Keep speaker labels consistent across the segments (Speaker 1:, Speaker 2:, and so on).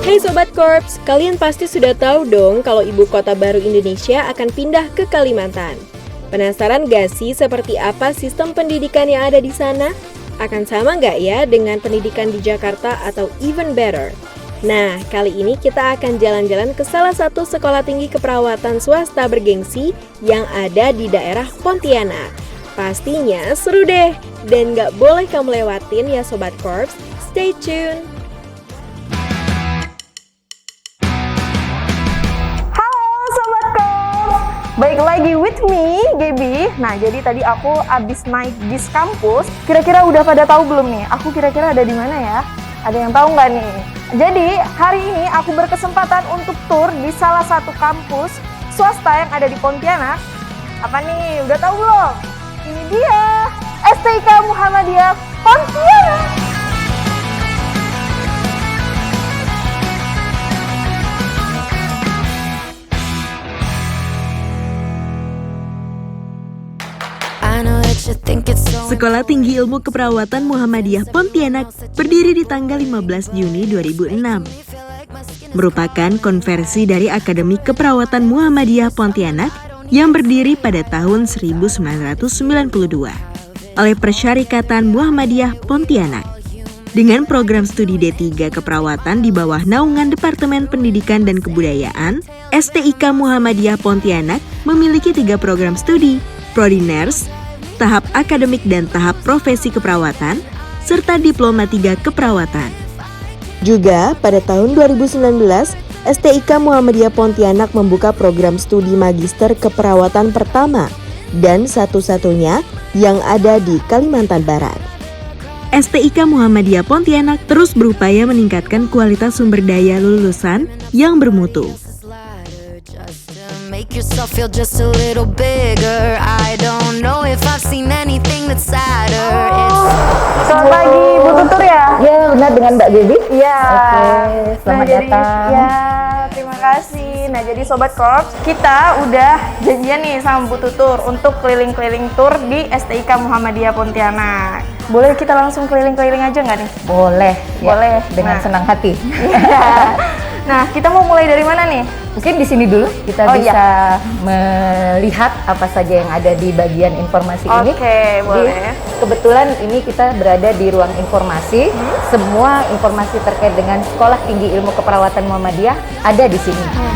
Speaker 1: Hey Sobat Korps, kalian pasti sudah tahu dong kalau ibu kota baru Indonesia akan pindah ke Kalimantan. Penasaran gak sih seperti apa sistem pendidikan yang ada di sana? Akan sama gak ya dengan pendidikan di Jakarta atau even better? Nah, kali ini kita akan jalan-jalan ke salah satu sekolah tinggi keperawatan swasta bergengsi yang ada di daerah Pontianak. Pastinya seru deh, dan gak boleh kamu lewatin ya Sobat Korps. Stay tune!
Speaker 2: Baik lagi with me, Gaby. Nah, jadi tadi aku abis naik bis kampus. Kira-kira udah pada tahu belum nih? Aku kira-kira ada di mana ya? Ada yang tahu nggak nih? Jadi, hari ini aku berkesempatan untuk tur di salah satu kampus swasta yang ada di Pontianak. Apa nih? Udah tahu belum? Ini dia, STIK Muhammadiyah Pontianak.
Speaker 1: Sekolah Tinggi Ilmu Keperawatan Muhammadiyah Pontianak berdiri di tanggal 15 Juni 2006. Merupakan konversi dari Akademi Keperawatan Muhammadiyah Pontianak yang berdiri pada tahun 1992 oleh Persyarikatan Muhammadiyah Pontianak. Dengan program studi D3 Keperawatan di bawah naungan Departemen Pendidikan dan Kebudayaan, STIK Muhammadiyah Pontianak memiliki 3 program studi, Prodi Nurse, tahap akademik dan tahap profesi keperawatan, serta diploma 3 keperawatan. Juga pada tahun 2019, STIK Muhammadiyah Pontianak membuka program studi magister keperawatan pertama dan satu-satunya yang ada di Kalimantan Barat. STIK Muhammadiyah Pontianak terus berupaya meningkatkan kualitas sumber daya lulusan yang bermutu.
Speaker 3: Make yourself feel just a little bigger. I don't know if I've seen anything that's sadder.
Speaker 2: Selamat pagi, Bu Tutur ya?
Speaker 4: Ya, benar dengan Mbak Gaby.
Speaker 2: Iya.
Speaker 4: Oke, selamat datang.
Speaker 2: Ya, terima kasih. Nah, jadi Sobat Korps, kita udah janjian nih sama Bu Tutur untuk keliling-keliling tur di STIK Muhammadiyah Pontianak. Boleh kita langsung keliling-keliling aja nggak nih?
Speaker 4: Boleh.
Speaker 2: Boleh.
Speaker 4: Dengan senang hati.
Speaker 2: Nah, kita mau mulai dari mana nih?
Speaker 4: Mungkin di sini dulu kita bisa melihat apa saja yang ada di bagian informasi ini.
Speaker 2: Oke, boleh.
Speaker 4: Kebetulan ini kita berada di ruang informasi. Semua informasi terkait dengan Sekolah Tinggi Ilmu Keperawatan Muhammadiyah ada di sini.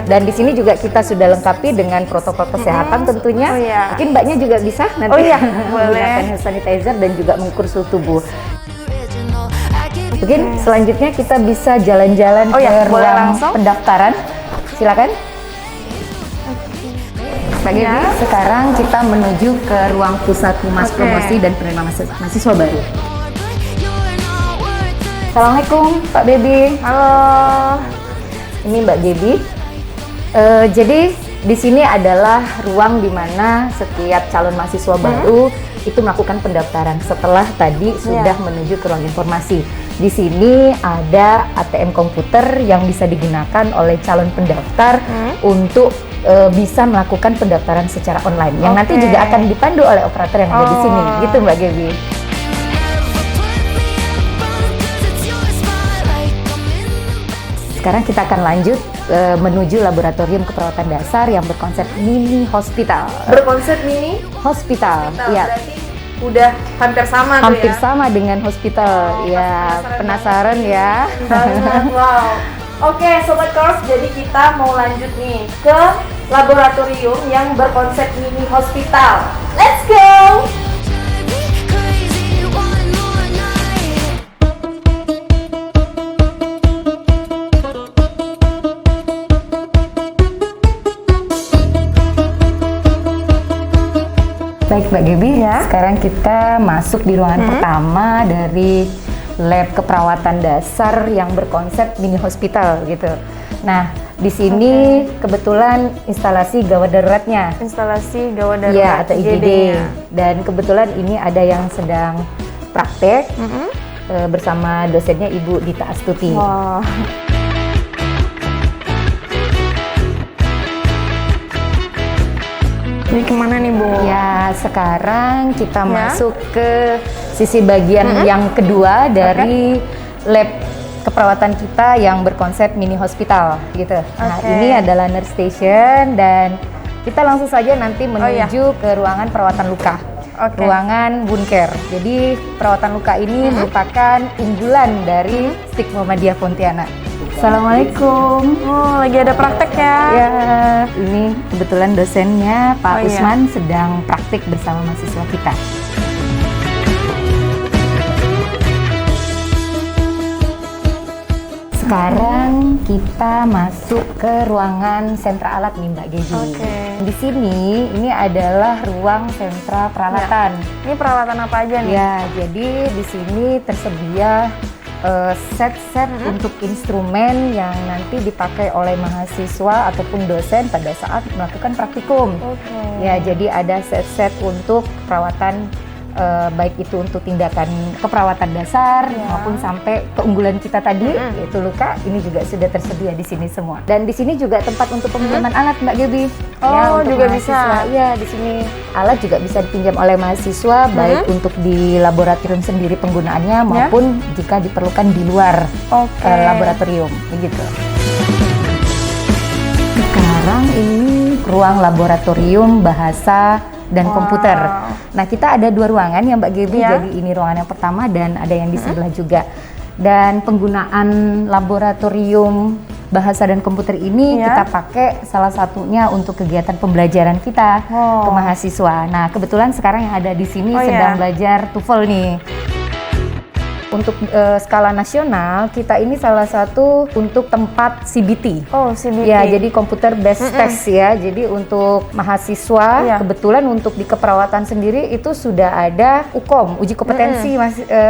Speaker 4: Dan di sini juga kita sudah lengkapi dengan protokol kesehatan tentunya.
Speaker 2: Oh, iya.
Speaker 4: Mungkin Mbaknya juga bisa nanti
Speaker 2: boleh.
Speaker 4: menggunakan hand sanitizer dan juga mengukur suhu tubuh. Mungkin selanjutnya kita bisa jalan-jalan ke ruang pendaftaran. Silakan. Mbak Gaby, sekarang kita menuju ke ruang pusat humas promosi dan penerima mahasiswa baru. Assalamualaikum Pak Baby.
Speaker 2: Halo.
Speaker 4: Ini Mbak Gaby. Jadi di sini adalah ruang di mana setiap calon mahasiswa baru itu melakukan pendaftaran setelah tadi sudah menuju ke ruang informasi. Di sini ada ATM komputer yang bisa digunakan oleh calon pendaftar untuk bisa melakukan pendaftaran secara online. Yang nanti juga akan dipandu oleh operator yang ada di sini. Gitu Mbak Gaby. Sekarang kita akan lanjut menuju laboratorium keperawatan dasar yang berkonsep mini hospital.
Speaker 2: Berkonsep mini
Speaker 4: hospital, ya.
Speaker 2: Berarti udah hampir sama
Speaker 4: hampir sama dengan hospital. Ya, penasaran ya.
Speaker 2: Banget, wow. Oke, Sobat Korps, jadi kita mau lanjut nih ke laboratorium yang berkonsep mini hospital. Let's go!
Speaker 4: Baik Mbak Gaby, sekarang kita masuk di ruangan pertama dari lab keperawatan dasar yang berkonsep mini hospital gitu. Nah, di sini kebetulan instalasi gawat daruratnya.
Speaker 2: Instalasi gawat darurat.
Speaker 4: Iya, atau IGD. Dan kebetulan ini ada yang sedang praktek bersama dosennya Ibu Dita Astuti.
Speaker 2: Wow. Ini kemana nih Bu?
Speaker 4: Ya, Nah, sekarang kita masuk ke sisi bagian yang kedua dari lab keperawatan kita yang berkonsep mini hospital gitu. Nah, ini adalah nurse station dan kita langsung saja nanti menuju ke ruangan perawatan luka. Ruangan wound care. Jadi perawatan luka ini merupakan unggulan dari STIK Muhammadiyah Pontianak. Assalamualaikum.
Speaker 2: Oh, lagi ada praktek ya?
Speaker 4: Ya, ini kebetulan dosennya Pak Usman sedang praktik bersama mahasiswa kita. Sekarang kita masuk ke ruangan sentra alat nih Mbak Gegi. Di sini ini adalah ruang sentra peralatan.
Speaker 2: Ini peralatan apa aja nih?
Speaker 4: Ya, jadi di sini tersedia set-set untuk instrumen yang nanti dipakai oleh mahasiswa ataupun dosen pada saat melakukan praktikum. Ya, jadi ada set-set untuk perawatan baik itu untuk tindakan keperawatan dasar maupun sampai keunggulan kita tadi yaitu luka, ini juga sudah tersedia di sini semua. Dan di sini juga tempat untuk peminjaman alat Mbak Gebi.
Speaker 2: Oh, juga bisa.
Speaker 4: Iya, di sini alat juga bisa dipinjam oleh mahasiswa baik untuk di laboratorium sendiri penggunaannya maupun jika diperlukan di luar laboratorium begitu. Sekarang ini ruang laboratorium bahasa dan komputer. Nah, kita ada 2 ruangan ya Mbak Gebi. Jadi ini ruangan yang pertama dan ada yang di sebelah juga. Dan penggunaan laboratorium bahasa dan komputer ini kita pakai salah satunya untuk kegiatan pembelajaran kita ke mahasiswa. Nah, kebetulan sekarang yang ada di sini sedang belajar TOEFL nih. Untuk skala nasional, kita ini salah satu untuk tempat CBT.
Speaker 2: Oh, CBT.
Speaker 4: Ya, jadi computer based test ya. Jadi untuk mahasiswa, kebetulan untuk di keperawatan sendiri itu sudah ada UKOM, uji kompetensi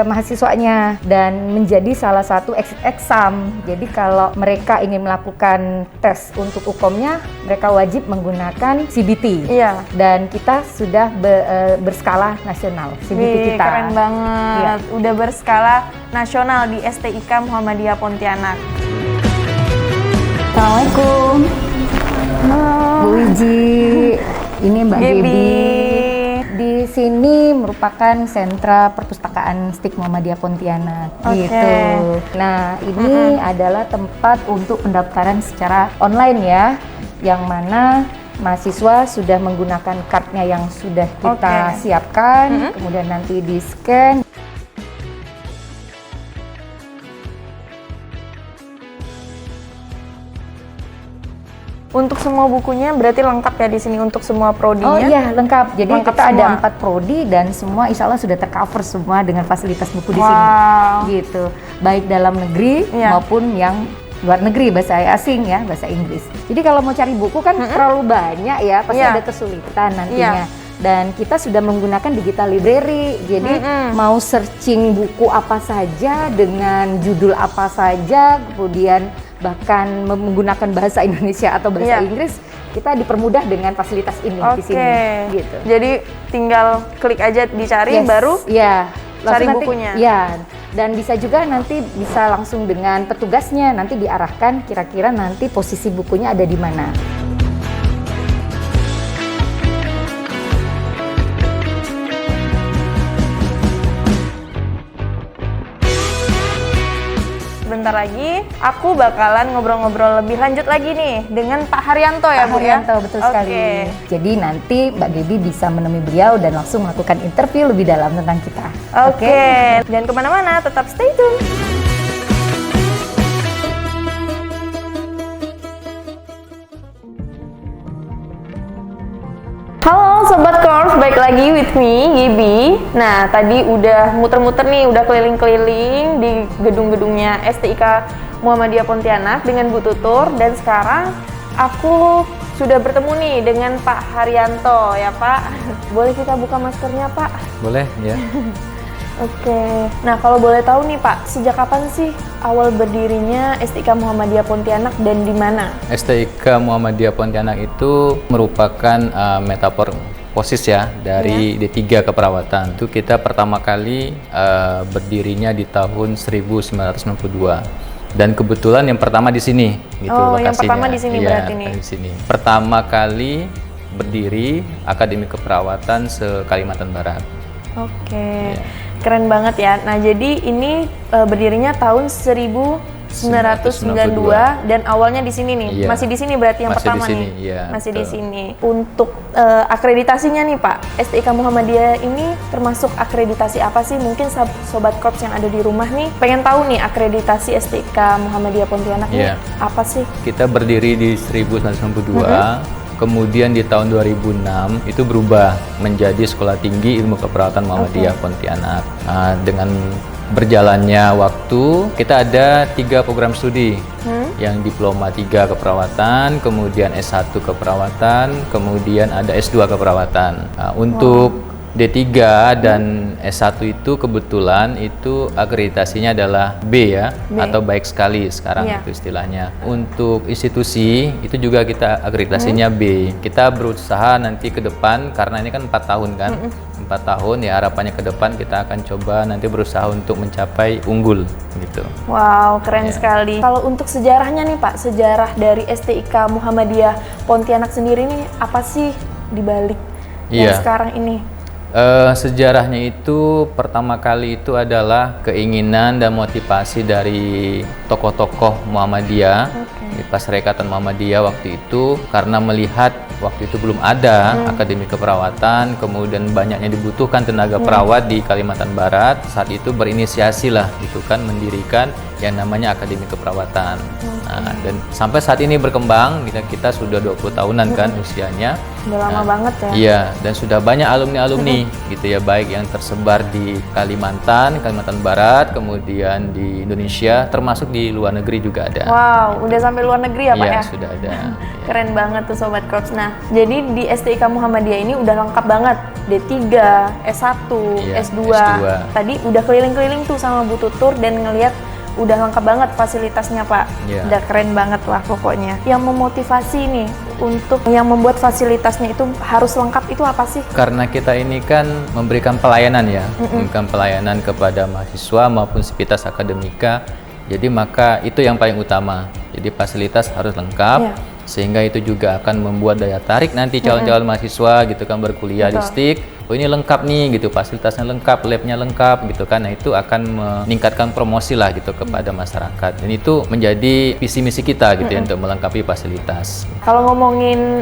Speaker 4: mahasiswanya, dan menjadi salah satu exit exam. Jadi kalau mereka ingin melakukan tes untuk UKOM-nya, mereka wajib menggunakan CBT.
Speaker 2: Iya.
Speaker 4: Dan kita sudah berskala nasional CBT kita.
Speaker 2: Keren banget. Udah berskala nasional di STIK Muhammadiyah Pontianak.
Speaker 4: Assalamualaikum. Bu Wiji, ini Mbak Gebi. Di sini merupakan sentra perpustakaan STIK Muhammadiyah Pontianak gitu. Nah, ini adalah tempat untuk pendaftaran secara online ya, yang mana mahasiswa sudah menggunakan kartunya yang sudah kita siapkan, kemudian nanti di-scan.
Speaker 2: Untuk semua bukunya berarti lengkap ya di sini untuk semua prodinya?
Speaker 4: Oh iya, lengkap. Jadi
Speaker 2: lengkap
Speaker 4: kita
Speaker 2: semua.
Speaker 4: ada 4 prodi dan semua insya Allah sudah tercover semua dengan fasilitas buku di sini. Gitu. Baik dalam negeri maupun yang luar negeri, bahasa asing ya, bahasa Inggris. Jadi kalau mau cari buku kan terlalu banyak ya, pasti ada kesulitan nantinya. Dan kita sudah menggunakan digital library, jadi mau searching buku apa saja dengan judul apa saja, kemudian bahkan menggunakan bahasa Indonesia atau bahasa Inggris, kita dipermudah dengan fasilitas ini di sini. Gitu.
Speaker 2: Jadi tinggal klik aja dicari baru cari bukunya.
Speaker 4: Ya, dan bisa juga nanti bisa langsung dengan petugasnya nanti diarahkan kira-kira nanti posisi bukunya ada di mana.
Speaker 2: Bentar lagi aku bakalan ngobrol-ngobrol lebih lanjut lagi nih dengan Pak Haryanto ya Bu ya?
Speaker 4: Haryanto, betul sekali. Jadi nanti Mbak Gebi bisa menemui beliau dan langsung melakukan interview lebih dalam tentang kita.
Speaker 2: Oke. Jangan kemana-mana, tetap stay tune. Halo Sobat Korps, balik lagi with me, Gibi. Nah, tadi udah muter-muter nih, udah keliling-keliling di gedung-gedungnya STIK Muhammadiyah Pontianak dengan Bu Tutur. Dan sekarang aku sudah bertemu nih dengan Pak Haryanto ya Pak. Boleh kita buka maskernya Pak?
Speaker 5: Boleh, ya.
Speaker 2: Oke. Nah, kalau boleh tahu nih Pak, sejak kapan sih awal berdirinya STIK Muhammadiyah Pontianak dan di mana?
Speaker 5: STIK Muhammadiyah Pontianak itu merupakan metaporfosis ya dari D3 keperawatan. Itu kita pertama kali berdirinya di tahun 1992. Dan kebetulan yang pertama di sini gitu lokasinya.
Speaker 2: Yang pertama di sini berarti nih.
Speaker 5: Di sini. Pertama kali berdiri Akademi Keperawatan se-Kalimantan Barat.
Speaker 2: Oke,
Speaker 5: Iya.
Speaker 2: keren banget ya. Nah, jadi ini berdirinya tahun 1992 dan awalnya di sini nih.
Speaker 5: Iya.
Speaker 2: Masih di sini berarti yang
Speaker 5: Masih di
Speaker 2: pertama
Speaker 5: sini,
Speaker 2: nih.
Speaker 5: iya,
Speaker 2: Masih di
Speaker 5: betul.
Speaker 2: sini. Untuk akreditasinya nih Pak, STIK Muhammadiyah ini termasuk akreditasi apa sih? Mungkin sobat Korps yang ada di rumah nih pengen tahu nih akreditasi STIK Muhammadiyah Pontianak nih
Speaker 5: Iya.
Speaker 2: apa sih?
Speaker 5: Kita berdiri di 1992, kemudian di tahun 2006 itu berubah menjadi Sekolah Tinggi Ilmu Keperawatan Muhammadiyah Pontianak. Nah, dengan berjalannya waktu, kita ada 3 program studi, yang diploma 3 keperawatan, kemudian S1 keperawatan, kemudian ada S2 keperawatan. Nah, untuk D3 dan S1 itu kebetulan itu akreditasinya adalah B ya,
Speaker 2: B.
Speaker 5: atau baik sekali sekarang
Speaker 2: Iya.
Speaker 5: itu istilahnya. Untuk institusi itu juga kita akreditasinya B. Kita berusaha nanti ke depan karena ini kan 4 tahun kan. 4 tahun ya, harapannya ke depan kita akan coba nanti berusaha untuk mencapai unggul gitu.
Speaker 2: Wow, keren
Speaker 5: Iya.
Speaker 2: sekali. Kalau untuk sejarahnya nih Pak, sejarah dari STIK Muhammadiyah Pontianak sendiri nih apa sih dibalik yang
Speaker 5: Iya.
Speaker 2: sekarang ini?
Speaker 5: Sejarahnya itu pertama kali itu adalah keinginan dan motivasi dari tokoh-tokoh Muhammadiyah di Perserikatan Muhammadiyah waktu itu, karena melihat waktu itu belum ada Akademi Keperawatan, kemudian banyaknya dibutuhkan tenaga perawat di Kalimantan Barat. Saat itu berinisiasi lah gitu kan, mendirikan yang namanya Akademi Keperawatan. Nah, dan sampai saat ini berkembang, kita sudah 20 tahunan kan usianya.
Speaker 2: Udah lama banget ya.
Speaker 5: Iya, dan sudah banyak alumni-alumni gitu ya, baik yang tersebar di Kalimantan Barat, kemudian di Indonesia, termasuk di luar negeri juga ada.
Speaker 2: Wow, udah sampai luar negeri ya Pak
Speaker 5: Iya,
Speaker 2: ya?
Speaker 5: sudah ada.
Speaker 2: Keren banget tuh Sobat Korps. Nah, jadi di STIK Muhammadiyah ini udah lengkap banget. D3, S1,
Speaker 5: Iya,
Speaker 2: S2.
Speaker 5: S2.
Speaker 2: Tadi udah keliling-keliling tuh sama Bu Tutur dan ngelihat udah lengkap banget fasilitasnya Pak.
Speaker 5: Iya.
Speaker 2: Udah keren banget lah pokoknya. Yang memotivasi nih untuk yang membuat fasilitasnya itu harus lengkap itu apa sih?
Speaker 5: Karena kita ini kan memberikan pelayanan ya, memberikan pelayanan kepada mahasiswa maupun sivitas akademika. Jadi maka itu yang paling utama. Jadi fasilitas harus lengkap.
Speaker 2: Iya.
Speaker 5: Sehingga itu juga akan membuat daya tarik nanti calon-calon mahasiswa gitu kan berkuliah di
Speaker 2: Betul.
Speaker 5: STIK. Oh ini lengkap nih gitu, fasilitasnya lengkap, labnya lengkap gitu kan. Nah itu akan meningkatkan promosi lah gitu kepada masyarakat. Dan itu menjadi visi misi kita gitu ya, untuk melengkapi fasilitas.
Speaker 2: Kalau ngomongin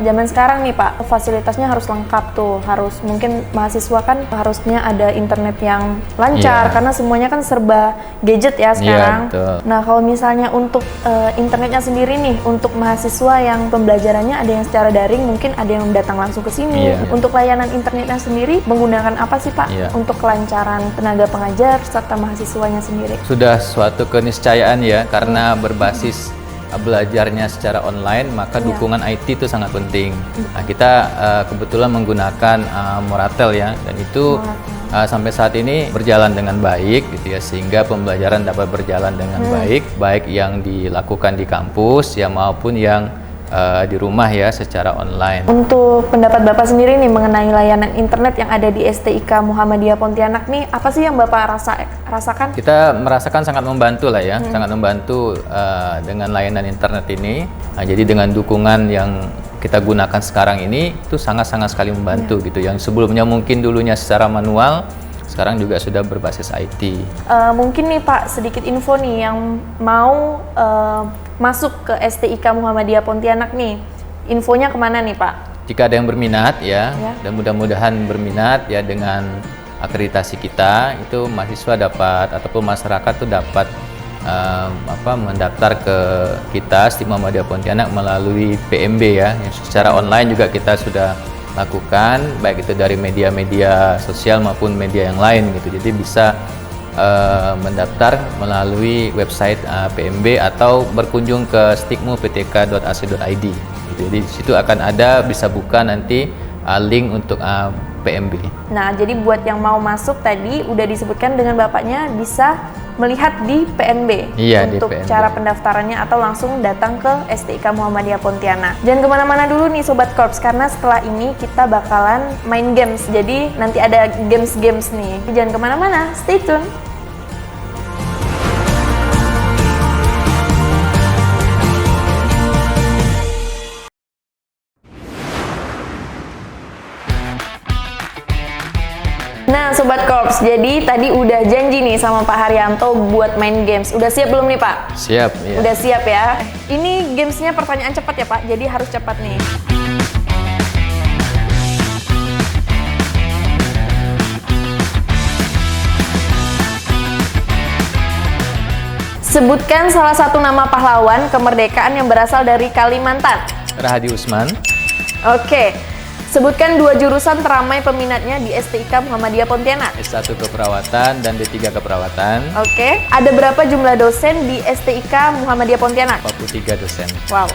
Speaker 2: zaman sekarang nih Pak, fasilitasnya harus lengkap tuh. Harus mungkin mahasiswa kan harusnya ada internet yang lancar
Speaker 5: Iya.
Speaker 2: karena semuanya kan serba gadget ya sekarang.
Speaker 5: betul.
Speaker 2: Nah, kalau misalnya untuk internetnya sendiri nih, untuk mahasiswa yang pembelajarannya ada yang secara daring, mungkin ada yang datang langsung ke sini.
Speaker 5: Iya.
Speaker 2: Untuk layanan internetnya sendiri menggunakan apa sih Pak?
Speaker 5: Iya.
Speaker 2: Untuk kelancaran tenaga pengajar serta mahasiswanya sendiri.
Speaker 5: Sudah suatu keniscayaan ya, karena berbasis belajarnya secara online, maka dukungan IT itu sangat penting. Nah, kita kebetulan menggunakan Moratel ya, dan itu sampai saat ini berjalan dengan baik gitu ya, sehingga pembelajaran dapat berjalan dengan baik yang dilakukan di kampus ya maupun yang di rumah ya secara online.
Speaker 2: Untuk pendapat Bapak sendiri nih mengenai layanan internet yang ada di STIK Muhammadiyah Pontianak nih, apa sih yang Bapak rasakan?
Speaker 5: Kita merasakan sangat membantu lah ya, sangat membantu dengan layanan internet ini. Nah, jadi dengan dukungan yang kita gunakan sekarang ini itu sangat-sangat sekali membantu gitu. Yang sebelumnya mungkin dulunya secara manual, sekarang juga sudah berbasis IT.
Speaker 2: Mungkin nih Pak, sedikit info nih yang mau masuk ke STIK Muhammadiyah Pontianak nih, infonya kemana nih Pak?
Speaker 5: Jika ada yang berminat ya,
Speaker 2: Ya.
Speaker 5: dan mudah-mudahan berminat ya dengan akreditasi kita, itu mahasiswa dapat ataupun masyarakat tuh dapat mendaftar ke kita STIK Muhammadiyah Pontianak melalui PMB ya, yang secara online juga kita sudah lakukan, baik itu dari media-media sosial maupun media yang lain gitu. Jadi bisa mendaftar melalui website PMB atau berkunjung ke stikmu.ptk.ac.id gitu. Jadi di situ akan ada, bisa buka nanti link untuk PMB.
Speaker 2: Nah, jadi buat yang mau masuk tadi udah disebutkan dengan Bapaknya bisa melihat di PNB
Speaker 5: Iya, di
Speaker 2: untuk
Speaker 5: PNB.
Speaker 2: cara pendaftarannya atau langsung datang ke STIK Muhammadiyah Pontianak. Jangan kemana-mana dulu nih Sobat Korps, karena setelah ini kita bakalan main games. Jadi nanti ada games-games nih. Jangan kemana-mana, stay tune. Nah, Sobat Korps, jadi tadi udah janji nih sama Pak Haryanto buat main games. Udah siap belum nih, Pak?
Speaker 5: Siap, ya.
Speaker 2: Udah siap ya. Ini gamesnya pertanyaan cepat ya, Pak. Jadi harus cepat nih. Sebutkan salah satu nama pahlawan kemerdekaan yang berasal dari Kalimantan.
Speaker 5: Rahadi Usman,
Speaker 2: Oke. Sebutkan 2 jurusan teramai peminatnya di STIK Muhammadiyah Pontianak.
Speaker 5: S1 Keperawatan dan D3 Keperawatan,
Speaker 2: Oke. Ada berapa jumlah dosen di STIK Muhammadiyah Pontianak?
Speaker 5: 43 dosen.
Speaker 2: Wow.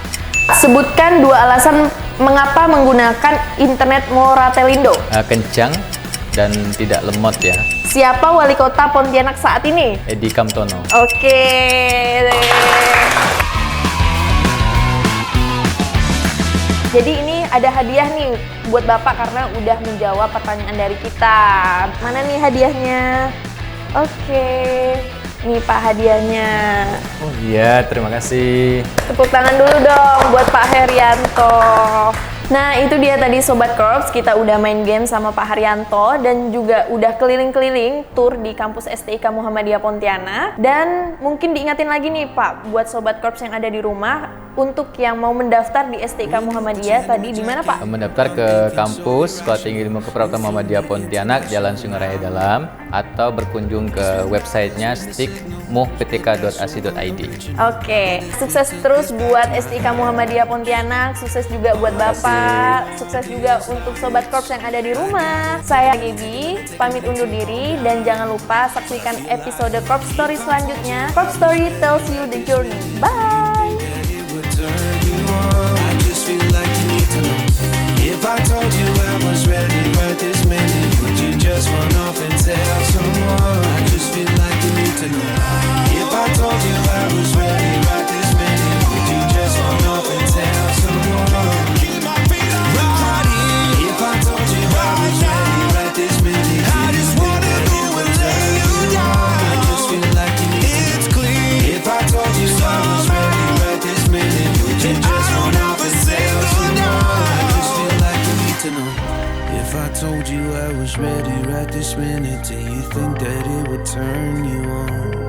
Speaker 2: Sebutkan 2 alasan mengapa menggunakan internet Moratelindo.
Speaker 5: Kencang dan tidak lemot ya.
Speaker 2: Siapa wali kota Pontianak saat ini?
Speaker 5: Edi Kamtono.
Speaker 2: Oke. Jadi ini ada hadiah nih buat Bapak karena udah menjawab pertanyaan dari kita. Mana nih hadiahnya? Oke. Nih Pak hadiahnya.
Speaker 5: Oh iya, terima kasih.
Speaker 2: Tepuk tangan dulu dong buat Pak Haryanto. Nah itu dia tadi Sobat Korps, kita udah main game sama Pak Haryanto dan juga udah keliling-keliling tour di kampus STIK Muhammadiyah Pontianak. Dan mungkin diingatin lagi nih Pak, buat Sobat Korps yang ada di rumah, untuk yang mau mendaftar di STIK Muhammadiyah tadi di mana Pak?
Speaker 5: Mendaftar ke kampus Sekolah Tinggi Ilmu Keperawatan Muhammadiyah Pontianak, Jalan Sungai Raya Dalam, atau berkunjung ke websitenya stikmuhptk.ac.id.
Speaker 2: Oke, sukses terus buat STIK Muhammadiyah Pontianak, sukses juga buat Bapak, sukses juga untuk Sobat Korps yang ada di rumah. Saya Gaby, pamit undur diri dan jangan lupa saksikan episode Korps Story selanjutnya. Korps Story tells you the journey. Bye!
Speaker 6: I just feel like you need to know. If I told you I was ready right this minute, would you just run off and tell someone? I just feel like you need to know. If I told you I was ready right this minute, would you just run off and tell someone? If I told you I was ready right this minute, I just wanna go and lay you down. I just feel like you need to know. If I told you I was ready right this minute, would you just run off and tell someone? I just feel like you need to know. If I told you I was ready right this minute, do you think that it would turn you on?